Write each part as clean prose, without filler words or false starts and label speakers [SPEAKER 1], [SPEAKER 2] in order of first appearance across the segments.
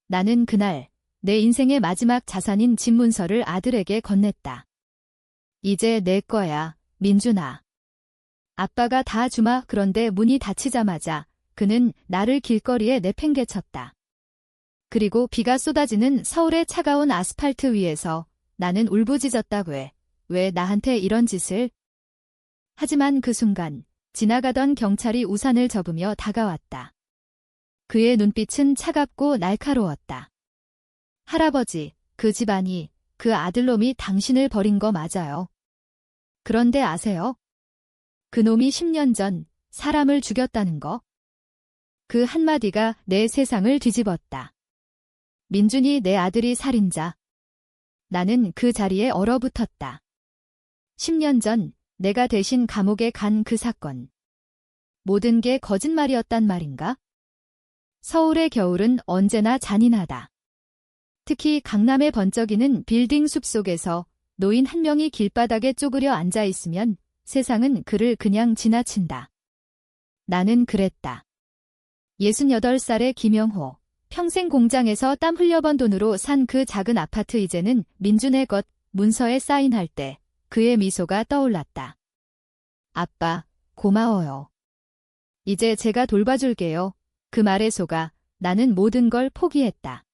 [SPEAKER 1] 나는 그날 내 인생의 마지막 자산인 집문서를 아들에게 건넸다. 이제 내 거야, 민준아. 아빠가 다 주마. 그런데 문이 닫히자마자 그는 나를 길거리에 내팽개쳤다. 그리고 비가 쏟아지는 서울의 차가운 아스팔트 위에서 나는 울부짖었다. 왜 나한테 이런 짓을? 하지만 그 순간 지나가던 경찰이 우산을 접으며 다가왔다. 그의 눈빛은 차갑고 날카로웠다. 할아버지, 그 집안이, 그 아들놈이 당신을 버린 거 맞아요. 그런데 아세요? 그놈이 10년 전 사람을 죽였다는 거? 그 한마디가 내 세상을 뒤집었다. 민준이 내 아들이 살인자. 나는 그 자리에 얼어붙었다. 10년 전 내가 대신 감옥에 간 그 사건. 모든 게 거짓말이었단 말인가? 서울의 겨울은 언제나 잔인하다. 특히 강남의 번쩍이는 빌딩 숲속에서 노인 한 명이 길바닥에 쪼그려 앉아 있으면 세상은 그를 그냥 지나친다. 나는 그랬다. 68살의 김영호. 평생 공장에서 땀 흘려번 돈으로 산 그 작은 아파트 이제는 민준의 것. 문서에 사인할 때 그의 미소가 떠올랐다. 아빠, 고마워요. 이제 제가 돌봐줄게요. 그 말에 속아 나는 모든 걸 포기했다.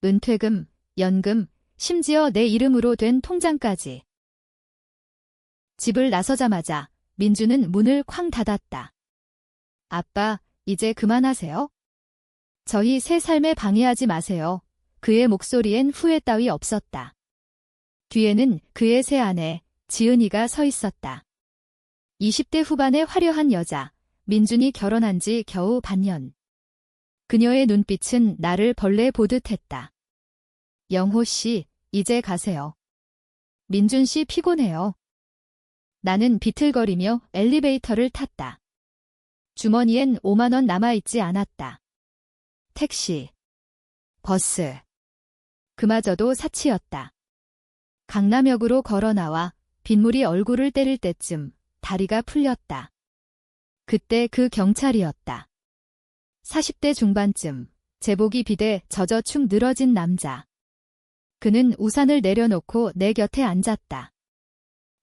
[SPEAKER 1] 은퇴금, 연금, 심지어 내 이름으로 된 통장까지. 집을 나서자마자 민준은 문을 쾅 닫았다. 아빠, 이제 그만하세요. 저희 새 삶에 방해하지 마세요. 그의 목소리엔 후회 따위 없었다. 뒤에는 그의 새 아내, 지은이가 서 있었다. 20대 후반의 화려한 여자, 민준이 결혼한 지 겨우 반년. 그녀의 눈빛은 나를 벌레 보듯 했다. 영호 씨, 이제 가세요. 민준 씨 피곤해요. 나는 비틀거리며 엘리베이터를 탔다. 주머니엔 5만 원 남아있지 않았다. 택시, 버스. 그마저도 사치였다. 강남역으로 걸어 나와 빗물이 얼굴을 때릴 때쯤 다리가 풀렸다. 그때 그 경찰이었다. 40대 중반쯤, 제복이 비대 젖어 축 늘어진 남자. 그는 우산을 내려놓고 내 곁에 앉았다.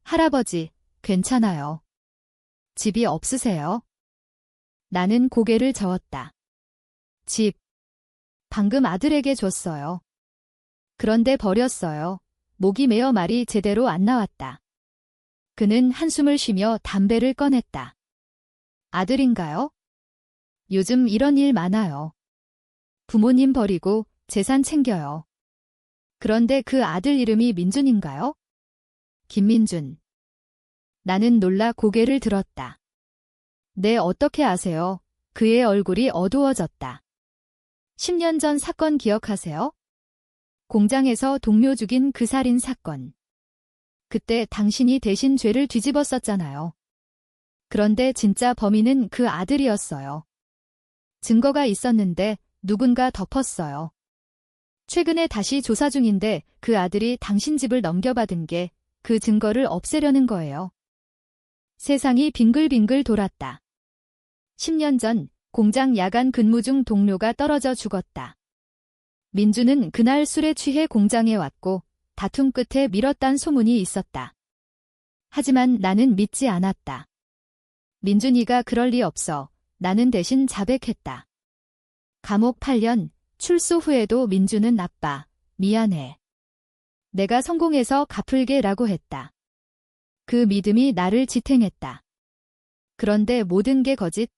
[SPEAKER 1] 할아버지, 괜찮아요. 집이 없으세요? 나는 고개를 저었다. 집. 방금 아들에게 줬어요. 그런데 버렸어요. 목이 메어 말이 제대로 안 나왔다. 그는 한숨을 쉬며 담배를 꺼냈다. 아들인가요? 요즘 이런 일 많아요. 부모님 버리고 재산 챙겨요. 그런데 그 아들 이름이 민준인가요? 김민준. 나는 놀라 고개를 들었다. 네, 어떻게 아세요? 그의 얼굴이 어두워졌다. 10년 전 사건 기억하세요? 공장에서 동료 죽인 그 살인 사건. 그때 당신이 대신 죄를 뒤집었었잖아요. 그런데 진짜 범인은 그 아들이었어요. 증거가 있었는데 누군가 덮었어요. 최근에 다시 조사 중인데 그 아들이 당신 집을 넘겨받은 게 그 증거를 없애려는 거예요. 세상이 빙글빙글 돌았다. 10년 전 공장 야간 근무 중 동료가 떨어져 죽었다. 민준은 그날 술에 취해 공장에 왔고 다툼 끝에 밀었단 소문이 있었다. 하지만 나는 믿지 않았다. 민준이가 그럴 리 없어. 나는 대신 자백했다. 감옥 8년, 출소 후에도 민준은 아빠, 미안해. 내가 성공해서 갚을게라고 했다. 그 믿음이 나를 지탱했다. 그런데 모든 게 거짓?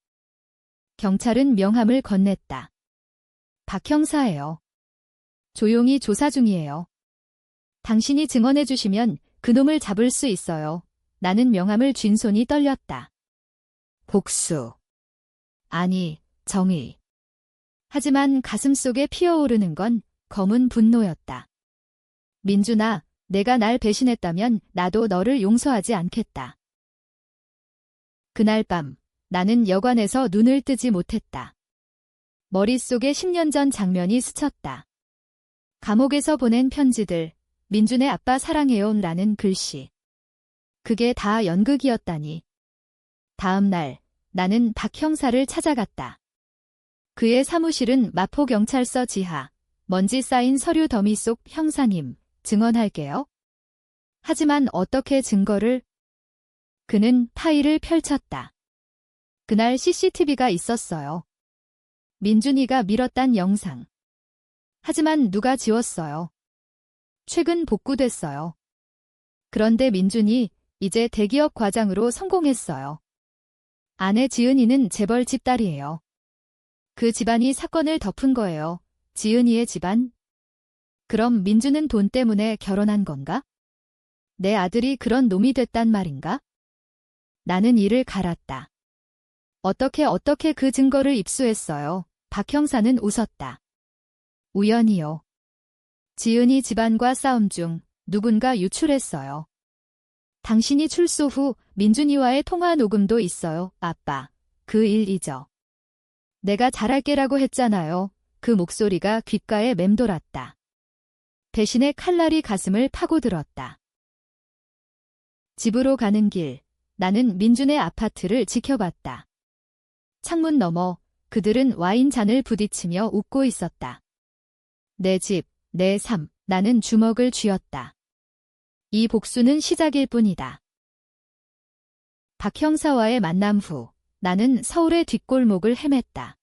[SPEAKER 1] 경찰은 명함을 건넸다. 박 형사예요. 조용히 조사 중이에요. 당신이 증언해 주시면 그놈을 잡을 수 있어요. 나는 명함을 쥔 손이 떨렸다. 복수. 아니, 정의. 하지만 가슴속에 피어오르는 건 검은 분노였다. 민준아, 내가 날 배신했다면 나도 너를 용서하지 않겠다. 그날 밤, 나는 여관에서 눈을 뜨지 못했다. 머릿속에 10년 전 장면이 스쳤다. 감옥에서 보낸 편지들, 민준의 아빠 사랑해요라는 글씨. 그게 다 연극이었다니. 다음 날, 나는 박 형사를 찾아갔다. 그의 사무실은 마포경찰서 지하, 먼지 쌓인 서류 더미 속 형사님, 증언할게요. 하지만 어떻게 증거를? 그는 파일을 펼쳤다. 그날 CCTV가 있었어요. 민준이가 밀었단 영상. 하지만 누가 지웠어요? 최근 복구됐어요. 그런데 민준이 이제 대기업 과장으로 성공했어요. 아내 지은이는 재벌 집딸이에요. 그 집안이 사건을 덮은 거예요. 지은이의 집안? 그럼 민준은 돈 때문에 결혼한 건가? 내 아들이 그런 놈이 됐단 말인가? 나는 이를 갈았다. 어떻게 그 증거를 입수했어요? 박 형사는 웃었다. 우연이요. 지은이 집안과 싸움 중 누군가 유출했어요. 당신이 출소 후 민준이와의 통화 녹음도 있어요, 아빠. 그 일 잊어. 내가 잘할게라고 했잖아요. 그 목소리가 귓가에 맴돌았다. 배신의 칼날이 가슴을 파고들었다. 집으로 가는 길, 나는 민준의 아파트를 지켜봤다. 창문 너머 그들은 와인 잔을 부딪히며 웃고 있었다. 내 집, 내 삶, 나는 주먹을 쥐었다. 이 복수는 시작일 뿐이다. 박 형사와의 만남 후 나는 서울의 뒷골목을 헤맸다.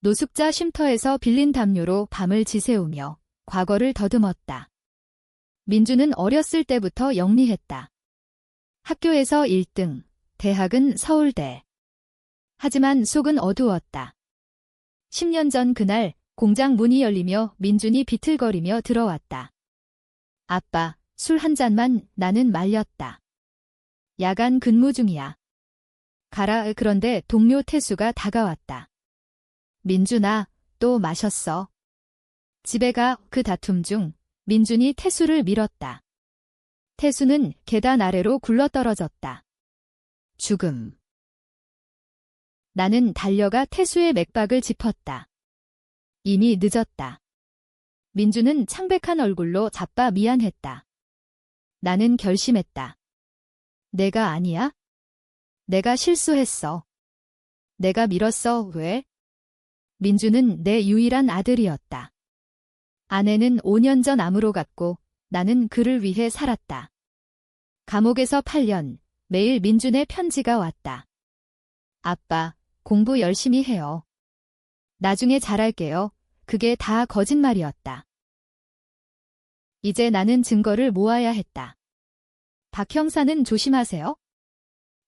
[SPEAKER 1] 노숙자 쉼터에서 빌린 담요로 밤을 지새우며 과거를 더듬었다. 민주는 어렸을 때부터 영리했다. 학교에서 1등, 대학은 서울대. 하지만 속은 어두웠다. 10년 전 그날 공장 문이 열리며 민준이 비틀거리며 들어왔다. 아빠, 술 한 잔만. 나는 말렸다. 야간 근무 중이야. 가라. 그런데 동료 태수가 다가왔다. 민준아, 또 마셨어. 집에 가. 그 다툼 중 민준이 태수를 밀었다. 태수는 계단 아래로 굴러떨어졌다. 죽음. 나는 달려가 태수의 맥박을 짚었다. 이미 늦었다. 민준은 창백한 얼굴로 자빠 미안했다. 나는 결심했다. 내가 아니야? 내가 실수했어. 내가 밀었어. 왜? 민준은 내 유일한 아들이었다. 아내는 5년 전 암으로 갔고 나는 그를 위해 살았다. 감옥에서 8년, 매일 민준의 편지가 왔다. 아빠, 공부 열심히 해요. 나중에 잘할게요. 그게 다 거짓말이었다. 이제 나는 증거를 모아야 했다. 박 형사는 조심하세요.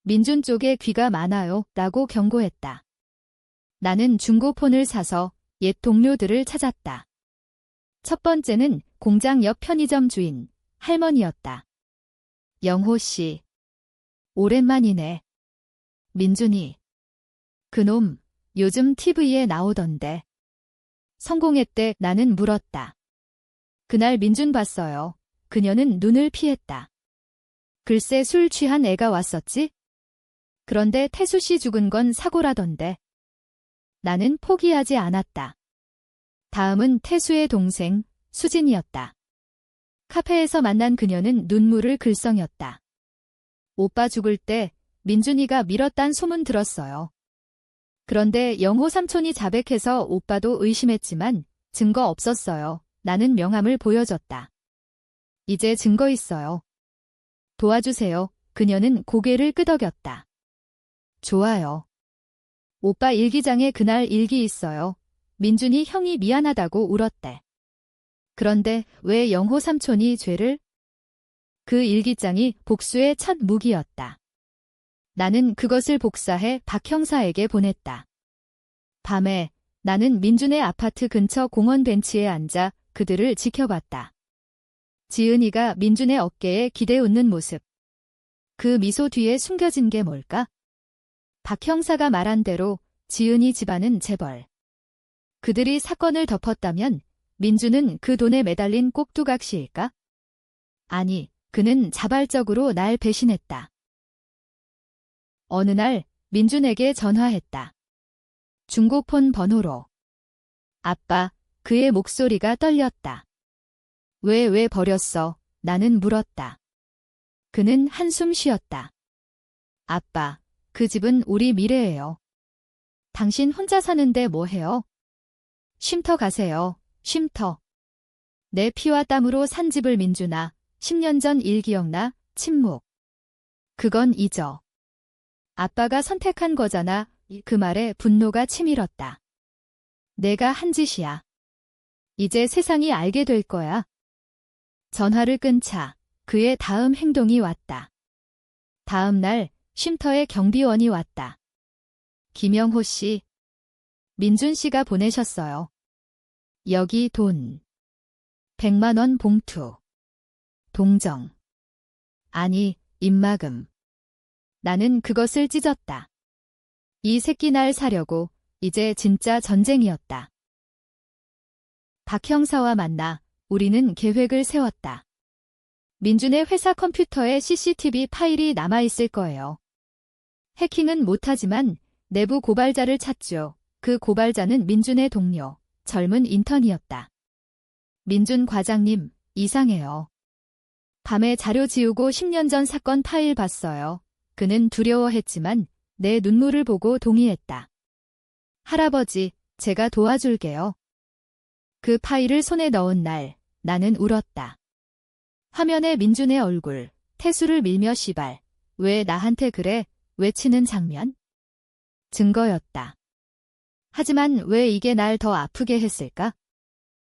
[SPEAKER 1] 민준 쪽에 귀가 많아요. 라고 경고했다. 나는 중고폰을 사서 옛 동료들을 찾았다. 첫 번째는 공장 옆 편의점 주인, 할머니였다. 영호 씨. 오랜만이네. 민준이. 그놈, 요즘 TV에 나오던데. 성공했대. 나는 물었다. 그날 민준 봤어요. 그녀는 눈을 피했다. 글쎄 술 취한 애가 왔었지? 그런데 태수 씨 죽은 건 사고라던데. 나는 포기하지 않았다. 다음은 태수의 동생, 수진이었다. 카페에서 만난 그녀는 눈물을 글썽였다. 오빠 죽을 때 민준이가 밀었단 소문 들었어요. 그런데 영호 삼촌이 자백해서 오빠도 의심했지만 증거 없었어요. 나는 명함을 보여줬다. 이제 증거 있어요. 도와주세요. 그녀는 고개를 끄덕였다. 좋아요. 오빠 일기장에 그날 일기 있어요. 민준이 형이 미안하다고 울었대. 그런데 왜 영호 삼촌이 죄를? 그 일기장이 복수의 첫 무기였다. 나는 그것을 복사해 박 형사에게 보냈다. 밤에 나는 민준의 아파트 근처 공원 벤치에 앉아 그들을 지켜봤다. 지은이가 민준의 어깨에 기대 웃는 모습. 그 미소 뒤에 숨겨진 게 뭘까? 박 형사가 말한 대로 지은이 집안은 재벌. 그들이 사건을 덮었다면 민준은 그 돈에 매달린 꼭두각시일까? 아니, 그는 자발적으로 날 배신했다. 어느 날 민준에게 전화했다. 중고폰 번호로. 아빠, 그의 목소리가 떨렸다. 왜 버렸어? 나는 물었다. 그는 한숨 쉬었다. 아빠, 그 집은 우리 미래예요. 당신 혼자 사는데 뭐 해요? 쉼터 가세요. 쉼터. 내 피와 땀으로 산 집을 민준아, 10년 전 일 기억나? 침묵. 그건 잊어. 아빠가 선택한 거잖아. 그 말에 분노가 치밀었다. 내가 한 짓이야. 이제 세상이 알게 될 거야. 전화를 끊자 그의 다음 행동이 왔다. 다음 날 쉼터에 경비원이 왔다. 김영호 씨. 민준 씨가 보내셨어요. 여기 돈. 100만 원 봉투. 동정. 아니, 입막음. 나는 그것을 찢었다. 이 새끼 날 사려고 이제 진짜 전쟁이었다. 박 형사와 만나 우리는 계획을 세웠다. 민준의 회사 컴퓨터에 CCTV 파일이 남아있을 거예요. 해킹은 못하지만 내부 고발자를 찾죠. 그 고발자는 민준의 동료, 젊은 인턴이었다. 민준 과장님, 이상해요. 밤에 자료 지우고 10년 전 사건 파일 봤어요. 그는 두려워했지만 내 눈물을 보고 동의했다. 할아버지, 제가 도와줄게요. 그 파일을 손에 넣은 날, 나는 울었다. 화면에 민준의 얼굴, 태수를 밀며 시발, 왜 나한테 그래? 외치는 장면? 증거였다. 하지만 왜 이게 날 더 아프게 했을까?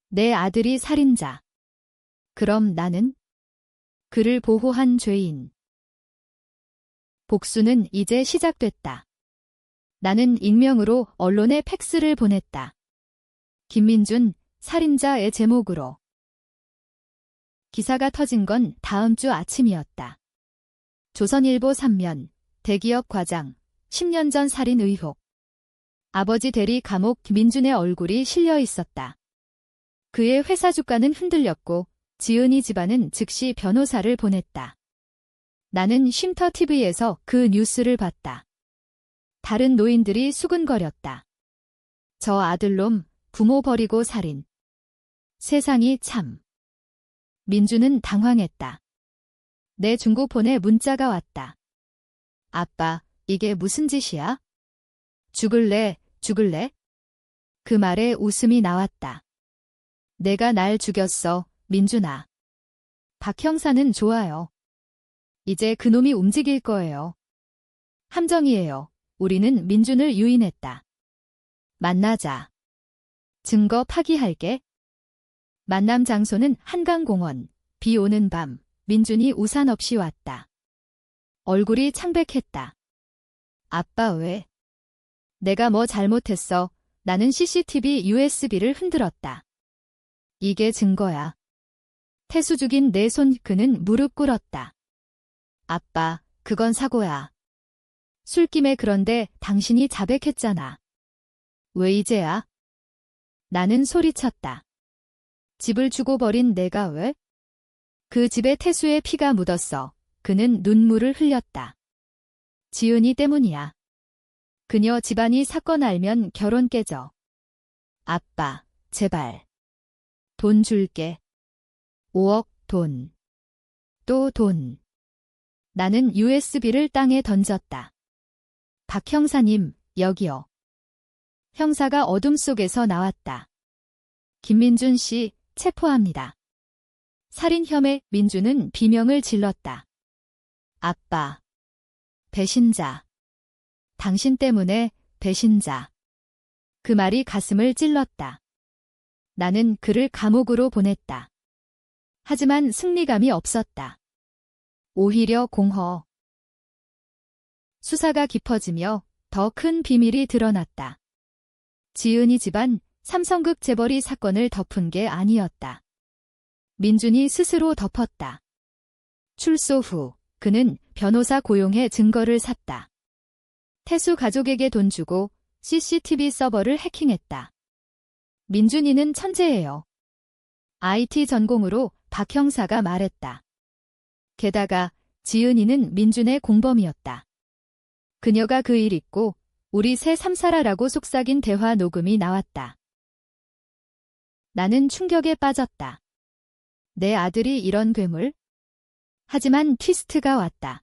[SPEAKER 1] 내 아들이 살인자. 그럼 나는? 그를 보호한 죄인. 복수는 이제 시작됐다. 나는 익명으로 언론에 팩스를 보냈다. 김민준, 살인자의 제목으로. 기사가 터진 건 다음 주 아침이었다. 조선일보 3면, 대기업 과장, 10년 전 살인 의혹. 아버지 대리 감옥 민준의 얼굴이 실려 있었다. 그의 회사 주가는 흔들렸고 지은이 집안은 즉시 변호사를 보냈다. 나는 쉼터 TV에서 그 뉴스를 봤다. 다른 노인들이 수근거렸다. 저 아들놈, 부모 버리고 살인. 세상이 참. 민준은 당황했다. 내 중고폰에 문자가 왔다. 아빠, 이게 무슨 짓이야? 죽을래, 죽을래? 그 말에 웃음이 나왔다. 내가 날 죽였어, 민준아. 박 형사는 좋아요. 이제 그놈이 움직일 거예요. 함정이에요. 우리는 민준을 유인했다. 만나자. 증거 파기할게. 만남 장소는 한강공원. 비 오는 밤, 민준이 우산 없이 왔다. 얼굴이 창백했다. 아빠 왜? 내가 뭐 잘못했어. 나는 CCTV USB를 흔들었다. 이게 증거야. 태수 죽인 내 손. 그는 무릎 꿇었다. 아빠, 그건 사고야. 술김에. 그런데 당신이 자백했잖아. 왜 이제야? 나는 소리쳤다. 집을 주고 버린 내가 왜? 그 집에 태수의 피가 묻었어. 그는 눈물을 흘렸다. 지은이 때문이야. 그녀 집안이 사건 알면 결혼 깨져. 아빠, 제발. 돈 줄게. 5억 돈. 또 돈. 나는 USB를 땅에 던졌다. 박 형사님, 여기요. 형사가 어둠 속에서 나왔다. 김민준 씨, 체포합니다. 살인 혐의. 민준은 비명을 질렀다. 아빠. 배신자. 당신 때문에 배신자. 그 말이 가슴을 찔렀다. 나는 그를 감옥으로 보냈다. 하지만 승리감이 없었다. 오히려 공허. 수사가 깊어지며 더 큰 비밀이 드러났다. 지은이 집안 삼성극 재벌이 사건을 덮은 게 아니었다. 민준이 스스로 덮었다. 출소 후 그는 변호사 고용해 증거를 샀다. 태수 가족에게 돈 주고 CCTV 서버를 해킹했다. 민준이는 천재예요. IT 전공으로 박 형사가 말했다. 게다가 지은이는 민준의 공범이었다. 그녀가 그 일 잊고 우리 새 삼살아라고 속삭인 대화 녹음이 나왔다. 나는 충격에 빠졌다. 내 아들이 이런 괴물? 하지만 트위스트가 왔다.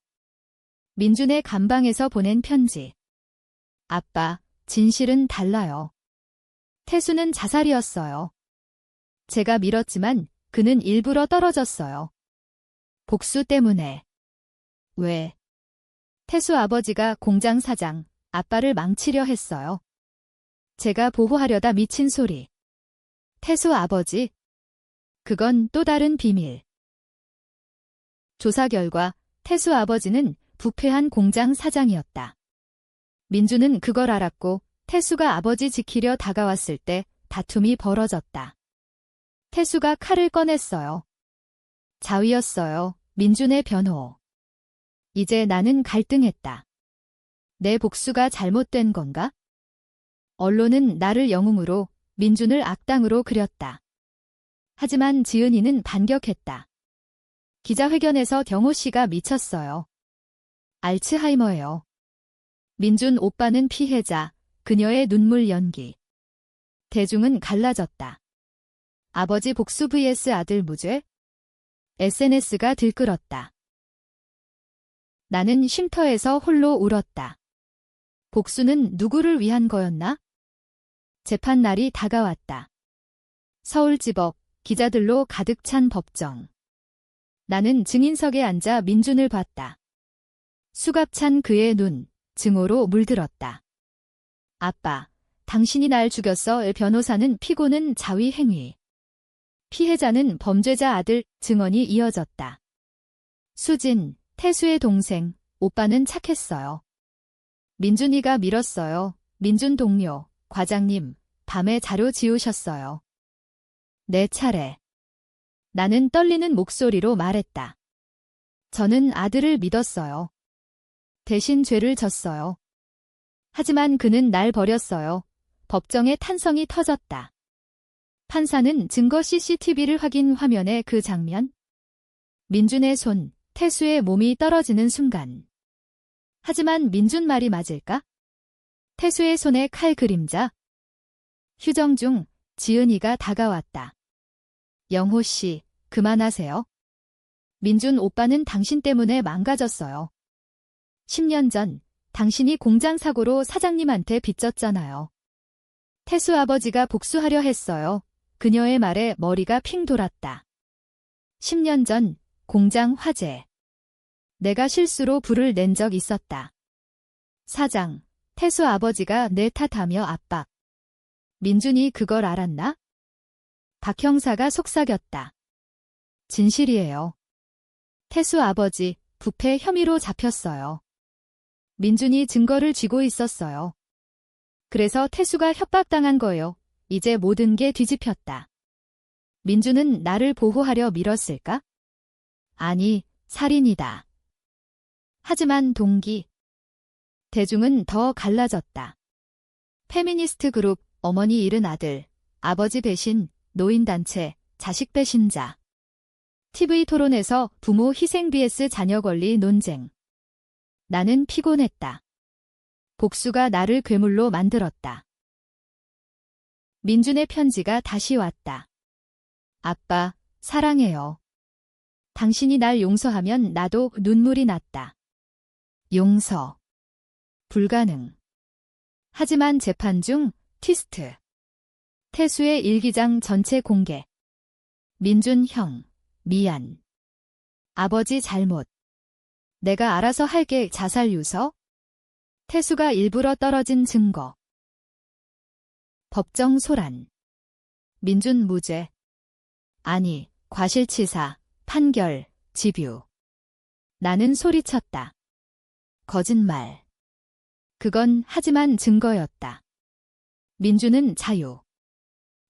[SPEAKER 1] 민준의 감방에서 보낸 편지. 아빠, 진실은 달라요. 태수는 자살이었어요. 제가 밀었지만 그는 일부러 떨어졌어요. 복수 때문에. 왜? 태수 아버지가 공장 사장, 아빠를 망치려 했어요. 제가 보호하려다 미친 소리. 태수 아버지? 그건 또 다른 비밀. 조사 결과 태수 아버지는 부패한 공장 사장이었다. 민주는 그걸 알았고 태수가 아버지 지키려 다가왔을 때 다툼이 벌어졌다. 태수가 칼을 꺼냈어요. 자위였어요. 민준의 변호. 이제 나는 갈등했다. 내 복수가 잘못된 건가? 언론은 나를 영웅으로, 민준을 악당으로 그렸다. 하지만 지은이는 반격했다. 기자회견에서 경호 씨가 미쳤어요. 알츠하이머예요. 민준 오빠는 피해자, 그녀의 눈물 연기. 대중은 갈라졌다. 아버지 복수 vs 아들 무죄? SNS가 들끓었다. 나는 쉼터에서 홀로 울었다. 복수는 누구를 위한 거였나? 재판 날이 다가왔다. 서울지법, 기자들로 가득 찬 법정. 나는 증인석에 앉아 민준을 봤다. 수갑찬 그의 눈, 증오로 물들었다. 아빠, 당신이 날 죽였어. 변호사는 피고는 자위 행위. 피해자는 범죄자 아들, 증언이 이어졌다. 수진, 태수의 동생, 오빠는 착했어요. 민준이가 밀었어요. 민준 동료, 과장님, 밤에 자료 지우셨어요. 내 차례. 나는 떨리는 목소리로 말했다. 저는 아들을 믿었어요. 대신 죄를 졌어요. 하지만 그는 날 버렸어요. 법정에 탄성이 터졌다. 판사는 증거 CCTV를 확인 화면에 그 장면. 민준의 손, 태수의 몸이 떨어지는 순간. 하지만 민준 말이 맞을까? 태수의 손에 칼 그림자. 휴정 중 지은이가 다가왔다. 영호 씨, 그만하세요. 민준 오빠는 당신 때문에 망가졌어요. 10년 전 당신이 공장 사고로 사장님한테 빚졌잖아요. 태수 아버지가 복수하려 했어요. 그녀의 말에 머리가 핑 돌았다. 10년 전 공장 화재. 내가 실수로 불을 낸 적 있었다. 사장, 태수 아버지가 내 탓하며 압박. 민준이 그걸 알았나? 박 형사가 속삭였다. 진실이에요. 태수 아버지, 부패 혐의로 잡혔어요. 민준이 증거를 쥐고 있었어요. 그래서 태수가 협박당한 거예요. 이제 모든 게 뒤집혔다. 민준은 나를 보호하려 밀었을까? 아니, 살인이다. 하지만 동기. 대중은 더 갈라졌다. 페미니스트 그룹, 어머니 잃은 아들, 아버지 배신, 노인단체, 자식 배신자. TV 토론에서 부모 희생 vs 자녀 권리 논쟁. 나는 피곤했다. 복수가 나를 괴물로 만들었다. 민준의 편지가 다시 왔다. 아빠, 사랑해요. 당신이 날 용서하면 나도 눈물이 났다. 용서. 불가능. 하지만 재판 중 트위스트. 태수의 일기장 전체 공개. 민준 형, 미안. 아버지 잘못. 내가 알아서 할게. 자살 유서. 태수가 일부러 떨어진 증거. 법정 소란. 민준 무죄. 아니, 과실치사, 판결, 집유. 나는 소리쳤다. 거짓말. 그건 하지만 증거였다. 민준은 자유.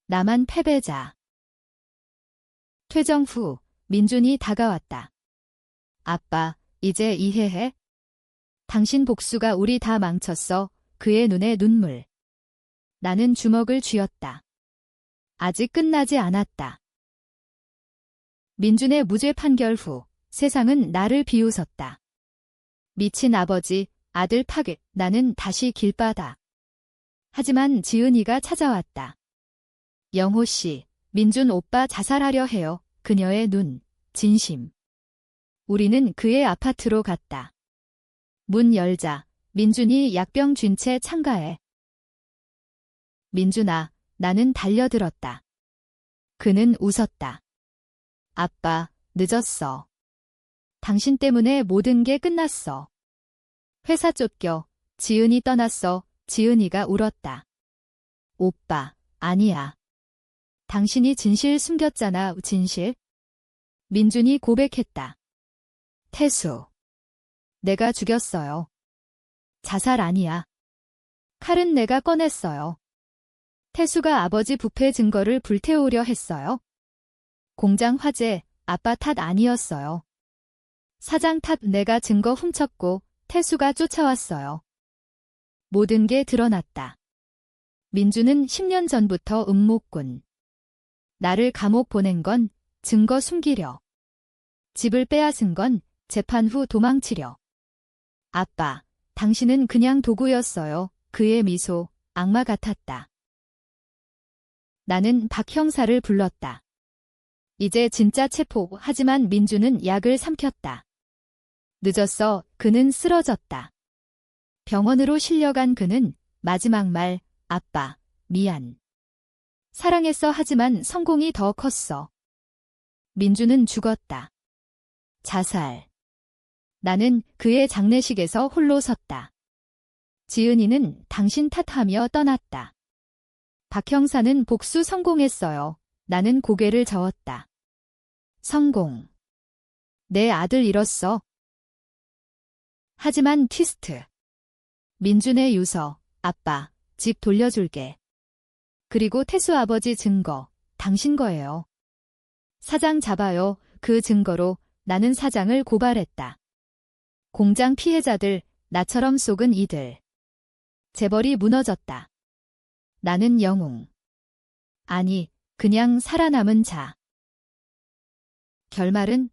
[SPEAKER 1] 나만 패배자. 퇴정 후 민준이 다가왔다. 아빠, 이제 이해해? 당신 복수가 우리 다 망쳤어. 그의 눈에 눈물. 나는 주먹을 쥐었다. 아직 끝나지 않았다. 민준의 무죄 판결 후 세상은 나를 비웃었다. 미친 아버지, 아들 파괴. 나는 다시 길바닥. 하지만 지은이가 찾아왔다. 영호 씨, 민준 오빠 자살하려 해요. 그녀의 눈, 진심. 우리는 그의 아파트로 갔다. 문 열자 민준이 약병 쥔 채 창가에. 민준아, 나는 달려들었다. 그는 웃었다. 아빠, 늦었어. 당신 때문에 모든 게 끝났어. 회사 쫓겨. 지은이 떠났어. 지은이가 울었다. 오빠, 아니야. 당신이 진실 숨겼잖아, 진실. 민준이 고백했다. 태수. 내가 죽였어요. 자살 아니야. 칼은 내가 꺼냈어요. 태수가 아버지 부패 증거를 불태우려 했어요. 공장 화재, 아빠 탓 아니었어요. 사장 탓 내가 증거 훔쳤고 태수가 쫓아왔어요. 모든 게 드러났다. 민주는 10년 전부터 음모꾼. 나를 감옥 보낸 건 증거 숨기려. 집을 빼앗은 건 재판 후 도망치려. 아빠, 당신은 그냥 도구였어요. 그의 미소, 악마 같았다. 나는 박 형사를 불렀다. 이제 진짜 체포. 하지만 민주는 약을 삼켰다. 늦었어. 그는 쓰러졌다. 병원으로 실려간 그는 마지막 말, 아빠, 미안. 사랑했어. 하지만 성공이 더 컸어. 민주는 죽었다. 자살. 나는 그의 장례식에서 홀로 섰다. 지은이는 당신 탓하며 떠났다. 박 형사는 복수 성공했어요. 나는 고개를 저었다. 성공. 내 아들 잃었어. 하지만 트위스트. 민준의 유서, 아빠, 집 돌려줄게. 그리고 태수 아버지 증거, 당신 거예요. 사장 잡아요. 그 증거로 나는 사장을 고발했다. 공장 피해자들, 나처럼 속은 이들. 재벌이 무너졌다. 나는 영웅. 아니, 그냥 살아남은 자. 결말은?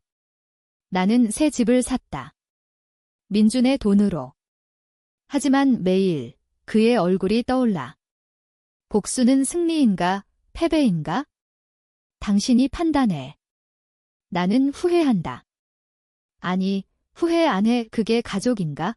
[SPEAKER 1] 나는 새 집을 샀다. 민준의 돈으로. 하지만 매일 그의 얼굴이 떠올라. 복수는 승리인가, 패배인가? 당신이 판단해. 나는 후회한다. 아니, 후회 안 해. 그게 가족인가?